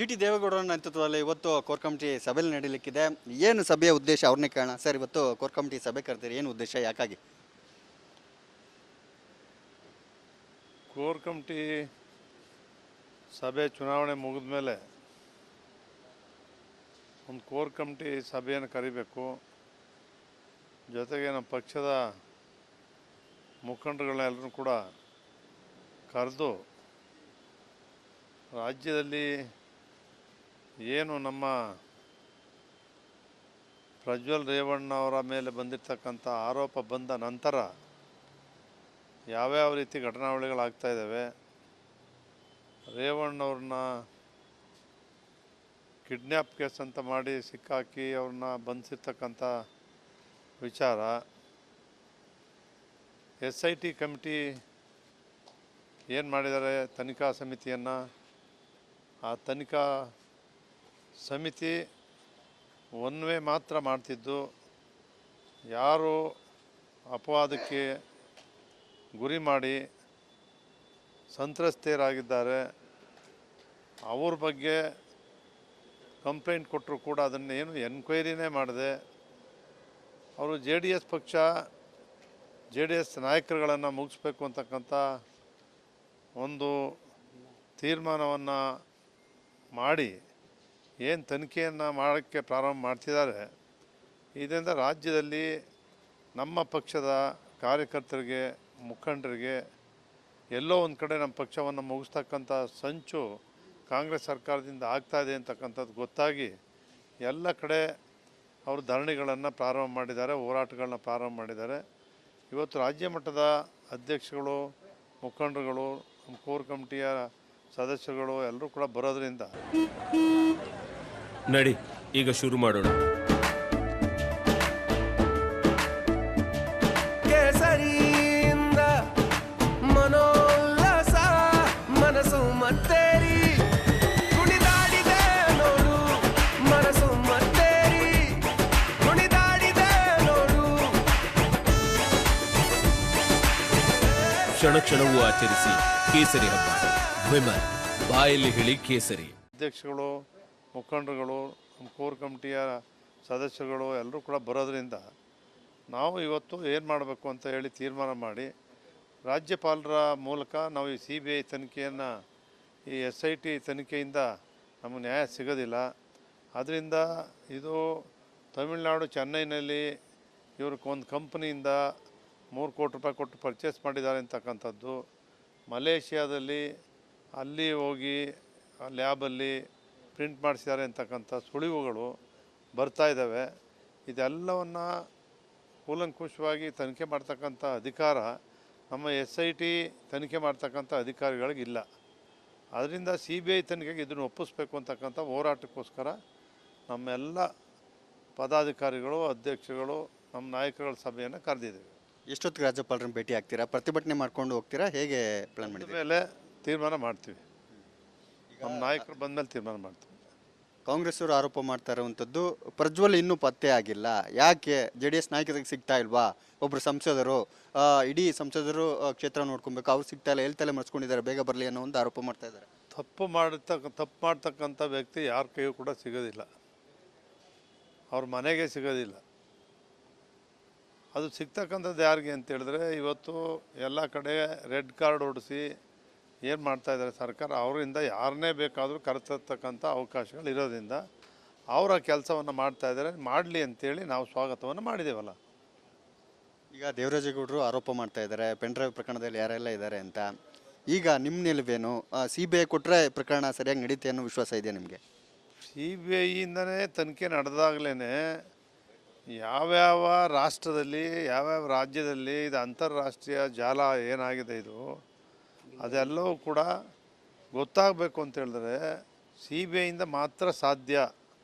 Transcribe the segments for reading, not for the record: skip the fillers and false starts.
T ದೇವೇಗೌಡರ ನೇತೃತ್ವದಲ್ಲಿ ಇವತ್ತು ಕೋರ್ ಕಮಿಟಿ ಸಭೆಯಲ್ಲಿ ನಡೀಲಿಕ್ಕಿದೆ. ಏನು ಸಭೆಯ ಉದ್ದೇಶ ಅವ್ರನ್ನೇ ಕೇಳೋಣ. ಸರ್, ಇವತ್ತು ಕೋರ್ ಕಮಿಟಿ ಸಭೆ ಕರೆದಿರಿ, ಏನು ಉದ್ದೇಶ, ಯಾಕಾಗಿ? ಕೋರ್ ಕಮಿಟಿ ಸಭೆ ಚುನಾವಣೆ ಮುಗಿದ ಮೇಲೆ ಒಂದು ಕೋರ್ ಕಮಿಟಿ ಸಭೆಯನ್ನು ಕರಿಬೇಕು. ಜೊತೆಗೆ ನಮ್ಮ ಪಕ್ಷದ ಮುಖಂಡರುಗಳನ್ನೆಲ್ಲರೂ ಕೂಡ ಕರೆದು ರಾಜ್ಯದಲ್ಲಿ ಏನು ನಮ್ಮ ಪ್ರಜ್ವಲ್ ರೇವಣ್ಣ ಅವರ ಮೇಲೆ ಬಂದಿರತಕ್ಕಂಥ ಆರೋಪ ಬಂದ ನಂತರ ಯಾವ್ಯಾವ ರೀತಿ ಘಟನಾವಳಿಗಳಾಗ್ತಾಯಿದ್ದಾವೆ, ರೇವಣ್ಣವ್ರನ್ನ ಕಿಡ್ನ್ಯಾಪ್ ಕೇಸ್ ಅಂತ ಮಾಡಿ ಸಿಕ್ಕಾಕಿ ಅವ್ರನ್ನ ಬಂಧಿಸಿರ್ತಕ್ಕಂಥ ವಿಚಾರ, SIT ಕಮಿಟಿ ಏನು ಮಾಡಿದ್ದಾರೆ ತನಿಖಾ ಸಮಿತಿಯನ್ನು, ಆ ತನಿಖಾ ಸಮಿತಿ ಒನ್ ವೇ ಮಾತ್ರ ಮಾಡ್ತಿದ್ದು, ಯಾರು ಅಪವಾದಕ್ಕೆ ಗುರಿ ಮಾಡಿ ಸಂತ್ರಸ್ತೆಯರಾಗಿದ್ದಾರೆ ಅವ್ರ ಬಗ್ಗೆ ಕಂಪ್ಲೇಂಟ್ ಕೊಟ್ಟರು ಕೂಡ ಅದನ್ನೇನು ಎನ್ಕ್ವೈರಿನೇ ಮಾಡಿದೆ ಅವರು JDS ನಾಯಕರುಗಳನ್ನು ಮುಗಿಸ್ಬೇಕು ಅಂತಕ್ಕಂಥ ಒಂದು ತೀರ್ಮಾನವನ್ನು ಮಾಡಿ ಏನು ತನಿಖೆಯನ್ನು ಮಾಡೋಕ್ಕೆ ಪ್ರಾರಂಭ ಮಾಡ್ತಿದ್ದಾರೆ. ಇದರಿಂದ ರಾಜ್ಯದಲ್ಲಿ ನಮ್ಮ ಪಕ್ಷದ ಕಾರ್ಯಕರ್ತರಿಗೆ, ಮುಖಂಡರಿಗೆ ಎಲ್ಲೋ ಒಂದು ಕಡೆ ನಮ್ಮ ಪಕ್ಷವನ್ನು ಮುಗಿಸ್ತಕ್ಕಂಥ ಸಂಚು ಕಾಂಗ್ರೆಸ್ ಸರ್ಕಾರದಿಂದ ಆಗ್ತಾಯಿದೆ ಅಂತಕ್ಕಂಥದ್ದು ಗೊತ್ತಾಗಿ ಎಲ್ಲ ಕಡೆ ಅವರು ಧರಣಿಗಳನ್ನು ಪ್ರಾರಂಭ ಮಾಡಿದ್ದಾರೆ, ಹೋರಾಟಗಳನ್ನ ಪ್ರಾರಂಭ ಮಾಡಿದ್ದಾರೆ. ಇವತ್ತು ರಾಜ್ಯ ಮಟ್ಟದ ಅಧ್ಯಕ್ಷಗಳು, ಮುಖಂಡರುಗಳು, ನಮ್ಮ ಕೋರ್ ಕಮಿಟಿಯ ಸದಸ್ಯರುಗಳು ಎಲ್ಲರೂ ಕೂಡ ಬರೋದ್ರಿಂದ ನಡಿ ಈಗ ಶುರು ಮಾಡೋಣ. ಕೇಸರಿಯಿಂದ ಮನೋಲ್ಲಾಸ ಮನಸ್ಸು ಮತ್ತೇರಿ ಕುಣಿದಾಡಿದೆ ನೋಡು, ಮನಸ್ಸು ಮತ್ತೇರಿ ಕುಣಿದಾಡಿದೆ ನೋಡು. ಕ್ಷಣ ಕ್ಷಣವೂ ಆಚರಿಸಿ ಕೇಸರಿ ಹಬ್ಬ. ವಿಮಲ್ ಬಾಯಲ್ಲಿ ಹೇಳಿ ಕೇಸರಿ. ಅಧ್ಯಕ್ಷಗಳು, ಮುಖಂಡರುಗಳು, ನಮ್ಮ ಕೋರ್ ಕಮಿಟಿಯ ಸದಸ್ಯರುಗಳು ಎಲ್ಲರೂ ಕೂಡ ಬರೋದ್ರಿಂದ ನಾವು ಇವತ್ತು ಏನು ಮಾಡಬೇಕು ಅಂತ ಹೇಳಿ ತೀರ್ಮಾನ ಮಾಡಿ ರಾಜ್ಯಪಾಲರ ಮೂಲಕ ನಾವು ಈ CBI ತನಿಖೆಯನ್ನು, ಈ SIT ತನಿಖೆಯಿಂದ ನಮಗೆ ನ್ಯಾಯ ಸಿಗೋದಿಲ್ಲ. ಅದರಿಂದ ಇದು ತಮಿಳುನಾಡು ಚೆನ್ನೈನಲ್ಲಿ ಇವ್ರಿಗೆ ಒಂದು ಕಂಪ್ನಿಯಿಂದ 3 ಕೋಟಿ ರೂಪಾಯಿ ಕೊಟ್ಟು ಪರ್ಚೇಸ್ ಮಾಡಿದ್ದಾರೆ ಅಂತಕ್ಕಂಥದ್ದು, ಮಲೇಷಿಯಾದಲ್ಲಿ ಅಲ್ಲಿ ಹೋಗಿ ಲ್ಯಾಬಲ್ಲಿ ಪ್ರಿಂಟ್ ಮಾಡಿಸಿದ್ದಾರೆ ಅಂತಕ್ಕಂಥ ಸುಳಿವುಗಳು ಬರ್ತಾಯಿದ್ದಾವೆ. ಇದೆಲ್ಲವನ್ನು ಕೂಲಂಕುಷವಾಗಿ ತನಿಖೆ ಮಾಡ್ತಕ್ಕಂಥ ಅಧಿಕಾರ ನಮ್ಮ SIT ತನಿಖೆ ಮಾಡ್ತಕ್ಕಂಥ ಅಧಿಕಾರಿಗಳಿಗಿಲ್ಲ. ಅದರಿಂದ CBI ತನಿಖೆಗೆ ಇದನ್ನು ಒಪ್ಪಿಸ್ಬೇಕು ಅಂತಕ್ಕಂಥ ಹೋರಾಟಕ್ಕೋಸ್ಕರ ನಮ್ಮೆಲ್ಲ ಪದಾಧಿಕಾರಿಗಳು, ಅಧ್ಯಕ್ಷಗಳು, ನಮ್ಮ ನಾಯಕರುಗಳ ಸಭೆಯನ್ನು ಕರೆದಿದ್ದೇವೆ. ಎಷ್ಟೊತ್ತಿಗೆ ರಾಜ್ಯಪಾಲರನ್ನು ಭೇಟಿ ಆಗ್ತೀರಾ? ಪ್ರತಿಭಟನೆ ಮಾಡ್ಕೊಂಡು ಹೋಗ್ತೀರಾ? ಹೇಗೆ ಪ್ಲಾನ್ ಮಾಡಿದ್ದೀವಿ? ಮೇಲೆ ತೀರ್ಮಾನ ಮಾಡ್ತೀವಿ. ನಮ್ಮ ನಾಯಕರು ಬಂದ ಮೇಲೆ ತೀರ್ಮಾನ ಮಾಡ್ತೀವಿ. ಕಾಂಗ್ರೆಸ್ ಅವರು ಆರೋಪ ಮಾಡ್ತಾ ಇರುವಂಥದ್ದು ಪ್ರಜ್ವಲ್ ಇನ್ನೂ ಪತ್ತೆ ಆಗಿಲ್ಲ, ಯಾಕೆ JDS ನಾಯಕರಿಗೆ ಸಿಗ್ತಾ ಇಲ್ವಾ? ಒಬ್ಬರು ಸಂಸದರು, ಇಡೀ ಸಂಸದರು ಕ್ಷೇತ್ರ ನೋಡ್ಕೊಬೇಕು, ಅವ್ರು ಸಿಗ್ತಾ ಇಲ್ಲ, ತಲೆ ಮರೆಸ್ಕೊಂಡಿದ್ದಾರೆ, ಬೇಗ ಬರಲಿ ಅನ್ನೋ ಒಂದು ಆರೋಪ ಮಾಡ್ತಾ ಇದ್ದಾರೆ. ತಪ್ಪು ಮಾಡ್ತಕ್ಕಂಥ ವ್ಯಕ್ತಿ ಯಾರ ಕೈಯೂ ಕೂಡ ಸಿಗೋದಿಲ್ಲ, ಅವ್ರ ಮನೆಗೆ ಸಿಗೋದಿಲ್ಲ. ಅದು ಸಿಗ್ತಕ್ಕಂಥದ್ದು ಯಾರಿಗೆ ಅಂತ ಹೇಳಿದ್ರೆ ಇವತ್ತು ಎಲ್ಲ ಕಡೆ ರೆಡ್ ಕಾರ್ಡ್ ಹೊಡಿಸಿ ಏನು ಮಾಡ್ತಾಯಿದ್ದಾರೆ ಸರ್ಕಾರ, ಅವರಿಂದ ಯಾರನ್ನೇ ಬೇಕಾದರೂ ಕರೆತರ್ತಕ್ಕಂಥ ಅವಕಾಶಗಳು ಇರೋದ್ರಿಂದ ಅವರ ಕೆಲಸವನ್ನು ಮಾಡ್ತಾಯಿದ್ದಾರೆ. ಮಾಡಲಿ ಅಂತೇಳಿ ನಾವು ಸ್ವಾಗತವನ್ನು ಮಾಡಿದ್ದೇವಲ್ಲ. ಈಗ ದೇವರಾಜೇಗೌಡರು ಆರೋಪ ಮಾಡ್ತಾ ಇದ್ದಾರೆ ಪೆನ್ಡ್ರೈವ್ ಪ್ರಕರಣದಲ್ಲಿ ಯಾರೆಲ್ಲ ಇದ್ದಾರೆ ಅಂತ. ಈಗ ನಿಮ್ಮ ನಿಲುವೇನು? CBI ಕೊಟ್ಟರೆ ಪ್ರಕರಣ ಸರಿಯಾಗಿ ನಡೀತೆ ಅನ್ನೋ ವಿಶ್ವಾಸ ಇದೆಯಾ ನಿಮಗೆ? CBIಯಿಂದನೇ ತನಿಖೆ ನಡೆದಾಗಲೇ ಯಾವ್ಯಾವ ರಾಷ್ಟ್ರದಲ್ಲಿ, ಯಾವ್ಯಾವ ರಾಜ್ಯದಲ್ಲಿ ಇದು ಅಂತಾರಾಷ್ಟ್ರೀಯ ಜಾಲ ಏನಾಗಿದೆ ಇದು ಅದೆಲ್ಲವೂ ಕೂಡ ಗೊತ್ತಾಗಬೇಕು ಅಂತ ಹೇಳಿದ್ರೆ CBIಯಿಂದ ಮಾತ್ರ ಸಾಧ್ಯ.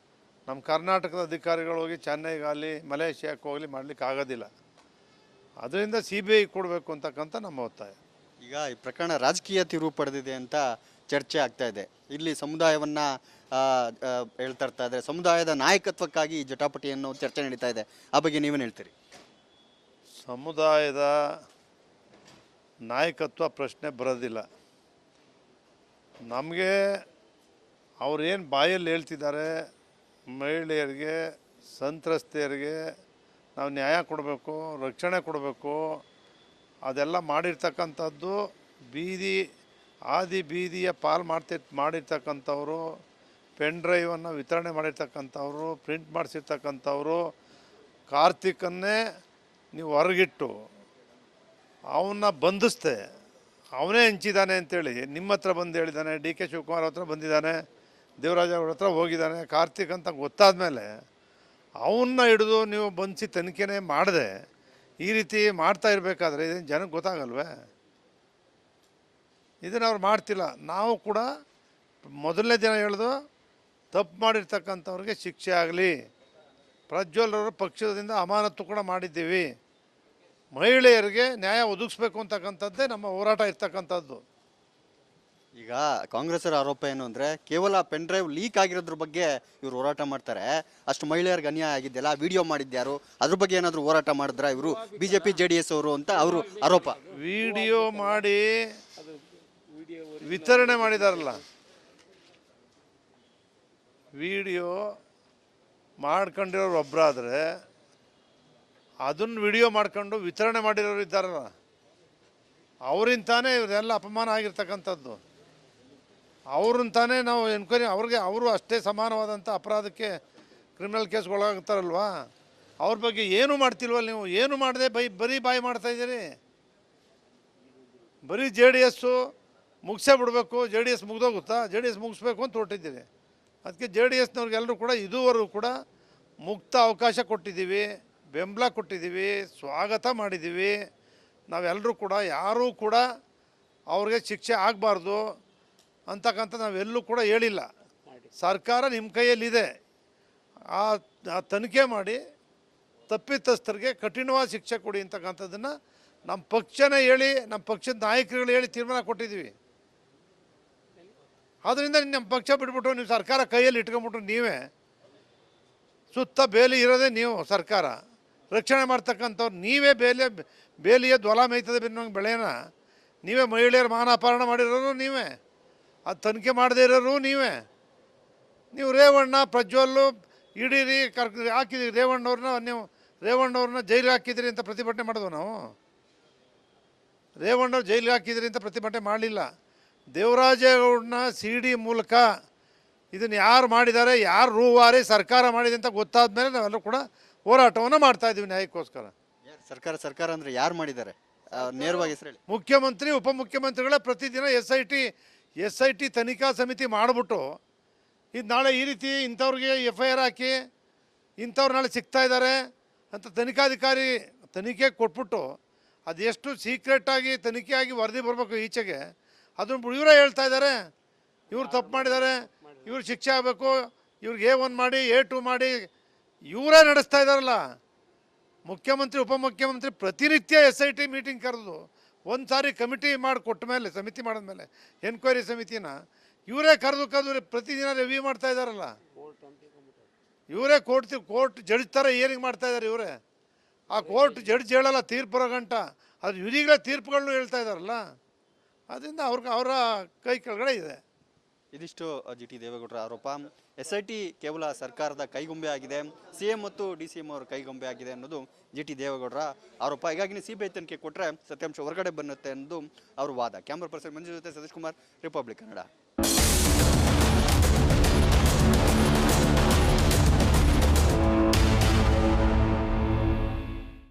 ನಮ್ಮ ಕರ್ನಾಟಕದ ಅಧಿಕಾರಿಗಳು ಹೋಗಿ ಚೆನ್ನೈಗಾಗಲಿ ಮಲೇಷಿಯಾಕ್ಕೆ ಹೋಗಲಿ ಮಾಡಲಿಕ್ಕೆ ಆಗೋದಿಲ್ಲ. ಅದರಿಂದ CBI ಕೊಡಬೇಕು ಅಂತಕ್ಕಂಥ ನಮ್ಮ ಒತ್ತಾಯ. ಈಗ ಈ ಪ್ರಕರಣ ರಾಜಕೀಯ ತಿರುವು ಪಡೆದಿದೆ ಅಂತ ಚರ್ಚೆ ಆಗ್ತಾ ಇದೆ. ಇಲ್ಲಿ ಸಮುದಾಯವನ್ನು ಹೇಳ್ತಾ ಇದ್ದಾರೆ, ಸಮುದಾಯದ ನಾಯಕತ್ವಕ್ಕಾಗಿ ಈ ಜಟಾಪಟಿಯನ್ನು ಚರ್ಚೆ ನಡೀತಾ ಇದೆ. ಆ ಬಗ್ಗೆ ನೀವೇನು ಹೇಳ್ತೀರಿ? ಸಮುದಾಯದ ನಾಯಕತ್ವ ಪ್ರಶ್ನೆ ಬರೋದಿಲ್ಲ. ನಮಗೆ ಅವ್ರೇನು ಬಾಯಲ್ಲಿ ಹೇಳ್ತಿದ್ದಾರೆ, ಮಹಿಳೆಯರಿಗೆ ಸಂತ್ರಸ್ತೆಯರಿಗೆ ನಾವು ನ್ಯಾಯ ಕೊಡಬೇಕು, ರಕ್ಷಣೆ ಕೊಡಬೇಕು, ಅದೆಲ್ಲ ಮಾಡಿರ್ತಕ್ಕಂಥದ್ದು ಬೀದಿಯ ಪಾಲ್ ಮಾಡಿರ್ತಕ್ಕಂಥವ್ರು, ಪೆನ್ ಡ್ರೈವನ್ನು ವಿತರಣೆ ಮಾಡಿರ್ತಕ್ಕಂಥವ್ರು, ಪ್ರಿಂಟ್ ಮಾಡಿಸಿರ್ತಕ್ಕಂಥವ್ರು, ಕಾರ್ತಿಕನ್ನೇ ನೀವು ಹೊರಗಿಟ್ಟು ಅವನ್ನ ಬಂಧಿಸ್ತೆ, ಅವನೇ ಹಂಚಿದ್ದಾನೆ ಅಂತೇಳಿ ನಿಮ್ಮ ಹತ್ರ ಬಂದು ಹೇಳಿದ್ದಾನೆ, ಡಿ ಕೆ ಶಿವಕುಮಾರ್ ಹತ್ರ ಬಂದಿದ್ದಾನೆ, ದೇವರಾಜ ಅವ್ರ ಹತ್ರ ಹೋಗಿದ್ದಾನೆ, ಕಾರ್ತಿಕ್ ಅಂತ ಗೊತ್ತಾದ ಮೇಲೆ ಅವನ್ನ ಹಿಡಿದು ನೀವು ಬಂಧಿಸಿ ತನಿಖೆನೇ ಮಾಡದೆ ಈ ರೀತಿ ಮಾಡ್ತಾ ಇರಬೇಕಾದ್ರೆ ಇದೇನು ಜನಕ್ಕೆ ಗೊತ್ತಾಗಲ್ವೇ? ಇದನ್ನು ಅವ್ರು ಮಾಡ್ತಿಲ್ಲ. ನಾವು ಕೂಡ ಮೊದಲನೇ ದಿನ ಹೇಳ್ದು ತಪ್ಪು ಮಾಡಿರ್ತಕ್ಕಂಥವ್ರಿಗೆ ಶಿಕ್ಷೆ ಆಗಲಿ, ಪ್ರಜ್ವಲ್ರವ್ರ ಪಕ್ಷದಿಂದ ಅಮಾನತು ಕೂಡ ಮಾಡಿದ್ದೀವಿ, ಮಹಿಳೆಯರಿಗೆ ನ್ಯಾಯ ಒದಗಿಸ್ಬೇಕು ಅಂತಕ್ಕಂಥದ್ದೇ ನಮ್ಮ ಹೋರಾಟ ಇರ್ತಕ್ಕಂಥದ್ದು. ಈಗ ಕಾಂಗ್ರೆಸ್ಸರ ಆರೋಪ ಏನು ಅಂದರೆ ಕೇವಲ ಪೆನ್ ಡ್ರೈವ್ ಲೀಕ್ ಆಗಿರೋದ್ರ ಬಗ್ಗೆ ಇವರು ಹೋರಾಟ ಮಾಡ್ತಾರೆ, ಅಷ್ಟು ಮಹಿಳೆಯರಿಗೆ ಅನ್ಯಾಯ ಆಗಿದೆಯಲ್ಲ, ವಿಡಿಯೋ ಮಾಡಿದ್ಯಾರು, ಅದ್ರ ಬಗ್ಗೆ ಏನಾದರೂ ಹೋರಾಟ ಮಾಡಿದ್ರ ಇವರು BJP JDS ಅವರು ಅಂತ ಅವರು ಆರೋಪ. ವಿಡಿಯೋ ಮಾಡಿ ವಿತರಣೆ ಮಾಡಿದಾರಲ್ಲ, ವಿಡಿಯೋ ಮಾಡ್ಕೊಂಡಿರೋರು ಒಬ್ಬರಾದರೆ ಅದನ್ನು ವಿಡಿಯೋ ಮಾಡ್ಕೊಂಡು ವಿತರಣೆ ಮಾಡಿರೋರು ಇದ್ದಾರಲ್ಲ, ಅವರಿಂತಾನೇ ಇವರೆಲ್ಲ ಅಪಮಾನ ಆಗಿರ್ತಕ್ಕಂಥದ್ದು. ಅವ್ರಂತಾನೇ ನಾವು ಎನ್ಕ್ವೈರಿ ಅವರು ಅಷ್ಟೇ ಸಮಾನವಾದಂಥ ಅಪರಾಧಕ್ಕೆ ಕ್ರಿಮಿನಲ್ ಕೇಸ್ಗೊಳಗಾಗ್ತಾರಲ್ವ, ಅವ್ರ ಬಗ್ಗೆ ಏನೂ ಮಾಡ್ತಿಲ್ವಲ್ಲ ನೀವು, ಏನು ಮಾಡದೆ ಬರೀ ಬಾಯಿ ಮಾಡ್ತಾಯಿದ್ದೀರಿ. ಬರೀ JDS ಮುಗಿಸೇ ಬಿಡಬೇಕು, JDS ಮುಗ್ದೋಗುತ್ತಾ, JDS ಮುಗಿಸ್ಬೇಕು ಅಂತ ಹೊರಟಿದ್ದೀರಿ. ಅದಕ್ಕೆ JDSನವ್ರಿಗೆಲ್ಲರೂ ಕೂಡ ಇದುವರೆಗೂ ಕೂಡ ಮುಕ್ತ ಅವಕಾಶ ಕೊಟ್ಟಿದ್ದೀವಿ, ಬೆಂಬಲ ಕೊಟ್ಟಿದ್ದೀವಿ, ಸ್ವಾಗತ ಮಾಡಿದ್ದೀವಿ. ನಾವೆಲ್ಲರೂ ಕೂಡ ಯಾರೂ ಕೂಡ ಅವ್ರಿಗೆ ಶಿಕ್ಷೆ ಆಗಬಾರ್ದು ಅಂತಕ್ಕಂಥ ನಾವೆಲ್ಲೂ ಕೂಡ ಹೇಳಿಲ್ಲ. ಸರ್ಕಾರ ನಿಮ್ಮ ಕೈಯಲ್ಲಿದೆ, ಆ ತನಿಖೆ ಮಾಡಿ ತಪ್ಪಿತಸ್ಥರಿಗೆ ಕಠಿಣವಾದ ಶಿಕ್ಷೆ ಕೊಡಿ ಅಂತಕ್ಕಂಥದ್ದನ್ನು ನಮ್ಮ ಪಕ್ಷನೇ ಹೇಳಿ, ನಮ್ಮ ಪಕ್ಷದ ನಾಯಕರುಗಳು ಹೇಳಿ ತೀರ್ಮಾನ ಕೊಟ್ಟಿದ್ದೀವಿ. ಆದ್ದರಿಂದ ನಮ್ಮ ಪಕ್ಷ ಬಿಟ್ಬಿಟ್ಟು ನೀವು ಸರ್ಕಾರ ಕೈಯಲ್ಲಿ ಇಟ್ಕೊಂಬಿಟ್ರು ನೀವೇ ಸುತ್ತ ಬೇಲಿ ಇರೋದೇ ನೀವು, ಸರ್ಕಾರ ರಕ್ಷಣೆ ಮಾಡ್ತಕ್ಕಂಥವ್ರು ನೀವೇ, ಬೇಲಿಯ ದ್ವಲ ಮೇಯ್ತದೆ ಬೆನ್ನಂಗೆ ಬೆಳೆನ ನೀವೇ, ಮಹಿಳೆಯರ ಮಾನ ಅಪಹರಣ ಮಾಡಿರೋರು ನೀವೇ, ಅದು ತನಿಖೆ ಮಾಡದೇ ಇರೋರು ನೀವೇ. ನೀವು ರೇವಣ್ಣ ಪ್ರಜ್ವಲ್ಲು ಹಿಡೀರಿ ಹಾಕಿದಿರಿ, ರೇವಣ್ಣವ್ರನ್ನ ಜೈಲಿಗೆ ಹಾಕಿದಿರಿ ಅಂತ ಪ್ರತಿಭಟನೆ ಮಾಡಿದ್ವು ನಾವು. ರೇವಣ್ಣವ್ರು ಜೈಲಿಗೆ ಹಾಕಿದಿರಿ ಅಂತ ಪ್ರತಿಭಟನೆ ಮಾಡಲಿಲ್ಲ. ದೇವರಾಜೇಗೌಡನ CD ಮೂಲಕ ಇದನ್ನು ಯಾರು ಮಾಡಿದ್ದಾರೆ, ಯಾರು ರೂವಾರಿ ಸರ್ಕಾರ ಮಾಡಿದೆ ಅಂತ ಗೊತ್ತಾದ ಮೇಲೆ ನಾವೆಲ್ಲರೂ ಕೂಡ ಹೋರಾಟವನ್ನು ಮಾಡ್ತಾಯಿದ್ದೀವಿ ನ್ಯಾಯಕ್ಕೋಸ್ಕರ. ಸರ್ಕಾರ ಅಂದರೆ ಯಾರು ಮಾಡಿದ್ದಾರೆ ನೇರವಾಗಿ ಹೆಸರು ಹೇಳಿ. ಮುಖ್ಯಮಂತ್ರಿ ಉಪಮುಖ್ಯಮಂತ್ರಿಗಳೇ ಪ್ರತಿದಿನ SIT ತನಿಖಾ ಸಮಿತಿ ಮಾಡಿಬಿಟ್ಟು ಇದು ನಾಳೆ ಈ ರೀತಿ ಇಂಥವ್ರಿಗೆ FIR ಹಾಕಿ ಇಂಥವ್ರು ನಾಳೆ ಸಿಗ್ತಾ ಇದ್ದಾರೆ ಅಂತ ತನಿಖಾಧಿಕಾರಿ ತನಿಖೆ ಕೊಟ್ಬಿಟ್ಟು ಅದು ಎಷ್ಟು ಸೀಕ್ರೆಟಾಗಿ ತನಿಖೆಯಾಗಿ ವರದಿ ಬರಬೇಕು ಈಚೆಗೆ, ಅದನ್ನು ಇವರೇ ಹೇಳ್ತಾ ಇದ್ದಾರೆ. ಇವ್ರು ತಪ್ಪು ಮಾಡಿದ್ದಾರೆ, ಇವ್ರು ಶಿಕ್ಷೆ ಆಗಬೇಕು, ಇವ್ರಿಗೆ A1 ಮಾಡಿ A2 ಮಾಡಿ ಇವರೇ ನಡೆಸ್ತಾ ಇದ್ದಾರಲ್ಲ. ಮುಖ್ಯಮಂತ್ರಿ ಉಪಮುಖ್ಯಮಂತ್ರಿ ಪ್ರತಿನಿತ್ಯ SIT ಮೀಟಿಂಗ್ ಕರೆದು ಒಂದು ಸಾರಿ ಕಮಿಟಿ ಮಾಡಿ ಕೊಟ್ಟ ಮೇಲೆ, ಸಮಿತಿ ಮಾಡಿದ್ಮೇಲೆ, ಎನ್ಕ್ವೈರಿ ಸಮಿತಿನ ಇವರೇ ಕರೆದು ಪ್ರತಿದಿನ ರಿವ್ಯೂ ಮಾಡ್ತಾ ಇದ್ದಾರಲ್ಲ. ಇವರೇ ಕೋರ್ಟ್ ಜಡ್ಜ್ ಥರ ಏನಿಗೆ ಮಾಡ್ತಾ ಇದ್ದಾರೆ ಇವರೇ. ಆ ಕೋರ್ಟ್ ಜಡ್ಜ್ ಹೇಳಲ್ಲ ತೀರ್ಪು ಬರೋ ಗಂಟ, ಅದು ಇವರಿಗಳೇ ತೀರ್ಪುಗಳನ್ನು ಹೇಳ್ತಾ ಇದ್ದಾರಲ್ಲ. ಅದರಿಂದ ಅವರ ಕೈ ಕೆಳಗಡೆ ಇದೆ. ಇದಿಷ್ಟು GT ದೇವೇಗೌಡರ ಆರೋಪ. SIT ಕೇವಲ ಸರ್ಕಾರದ ಕೈಗೊಂಬೆ ಆಗಿದೆ, CM ಮತ್ತು DCM ಅವರ ಕೈಗೊಂಬೆ ಆಗಿದೆ ಅನ್ನೋದು GT ದೇವೇಗೌಡರ ಆರೋಪ. ಹೀಗಾಗಿ CBI ತನಿಖೆ ಕೊಟ್ಟರೆ ಸತ್ಯಾಂಶ ಹೊರಗಡೆ ಬನ್ನುತ್ತೆ ಅನ್ನೋದು ಅವ್ರ ವಾದ. ಕ್ಯಾಮ್ರಾ ಪರ್ಸನ್ ಮಂಜು ಜೊತೆ ಸತೀಶ್ ಕುಮಾರ್, ರಿಪಬ್ಲಿಕ್ ಕನ್ನಡ.